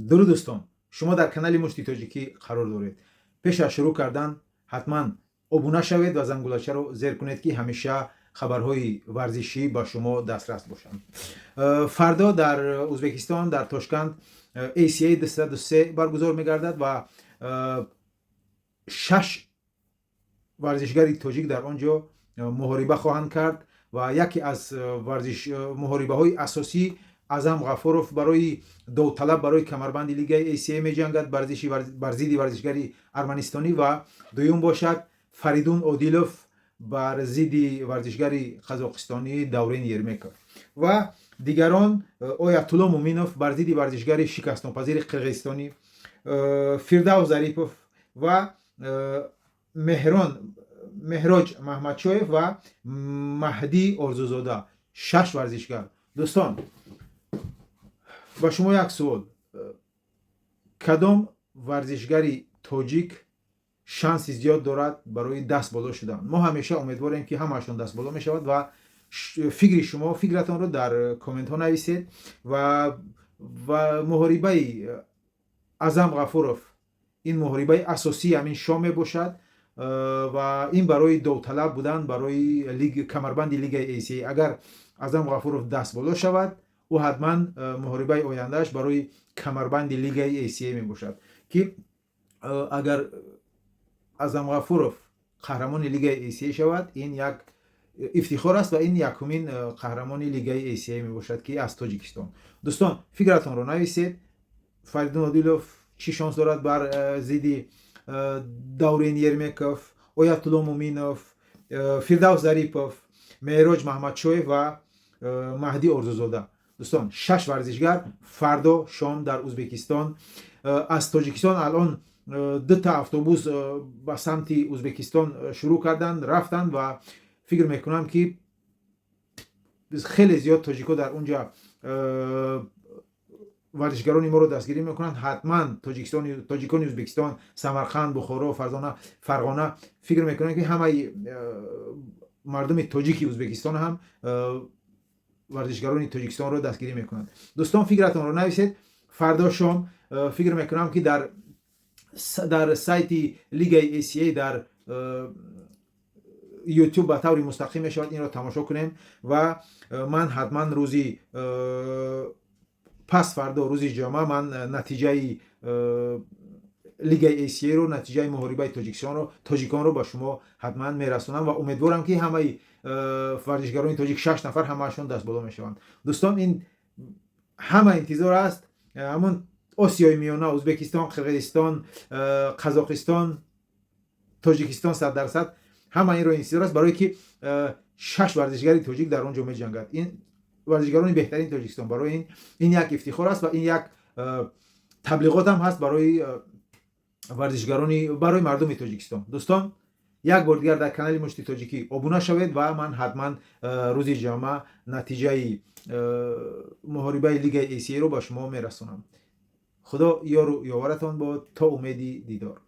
درود دوستان، شما در کانال مشتی تاجیکی قرار دارید. پیش از شروع کردن حتما ابونه شوید و زنگولچه رو زیر کنید که همیشه خبرهای ورزشی با شما دسترس باشند. فردا در ازبکستان در تاشکند ACA 203 برگزار می‌گردد و 6 ورزشگری تاجیک در آنجا محاربه خواهند کرد و یکی از محاربه‌های اساسی اعظم غفورов برای داوطلب برای کمربند لیگ ACA می‌جنگد بر ضد ورزشگری ارمنستانی و دوم باشد فریدون عادیلوف بر ضد ورزشگری قزاقستانی دورین یرمکov و دیگران آیت‌الله مومینوف بر ضد ورزشگری شکست‌ناپذیر قرقیزستانی فردوس ظریفov و مهراج محمدشویف و مهدی آرزوزاده. 6 ورزشگر. دوستان با شما یک سوال، کدام ورزشگری تاجیک شانس زیاد دارد برای دست بالا شدن؟ ما همیشه امیدواریم که همشون دست بالا میشود و فکرتان رو در کامنت ها نویسید و محاربه اعظم غفورов این محاربه اساسی همین شام باشد و این برای داوطلب بودن برای لیگ کمربند لیگ ACA. اگر اعظم غفورov دست بالا شود او حتما محاربه آیندهش برای کمربند لیگ ACA می باشد که اگر اعظم غفورov قهرمان لیگ ACA شود این یک افتخار است و این یکمین قهرمان لیگ ACA می باشد که از تاجیکستان. دوستان فکرتان رو نویسید. فریدون عادیلوف چی شانس دارد بر ضد دورین یرمکov، آیت‌الله مومینوف، فردوس ظریفov، مهراج محمدشویف و مهدی آرزوزاده. دوستان 6 ورزشگر فردا شام در ازبکستان از تاجیکستان الان 2 تا اتوبوس به سمت ازبکستان شروع کردند رفتند و فکر میکنم که خیلی زیاد تاجیکا در اونجا ورزشگران ما رو دستگیری میکنند. حتما تاجیکان ازبکستان، سمرقند، بخارا، فرغانه فکر میکنند که همه مردم تاجیک ازبکستان هم ورزشگران تاجیکستان رو دستگیری میکنند. دوستان فکرتون رو نویسید. فردا شام فکر میکنم که در سایت لیگ ACA در یوتیوب به طور مستقیم میشود این رو تماشا کنیم و من حتما روزی پس فردا روزی جمعه من نتیجه لیگ ACA رو، نتیجه محاربه تاجیکان رو با شما حتما میرسونم و امیدوارم که همه ورزشگران تاجیک 6 نفر همشون دست بالا میشوند. دوستان این همه انتظار است. همون آسیای میانه، ازبکستان، قرقیزستان، قزاقستان، تاجیکستان 100% همه این رو انتظار است برای که 6 ورزشگری تاجیک در آنجا می‌جنگند. این ورزشگران بهترین تاجیکستان. برای این یک افتخار است و این یک تبلیغات هم هست برای ورزشگران، برای مردم تاجیکستان. دوستان یک بار دیگر در کانال مشتی تاجیکی ابونه شوید و من حتما روز جمعه نتیجه محاربه لیگ ACA رو با شما میرسونم. خدا یار و یاورتان باد تا امید دیدار.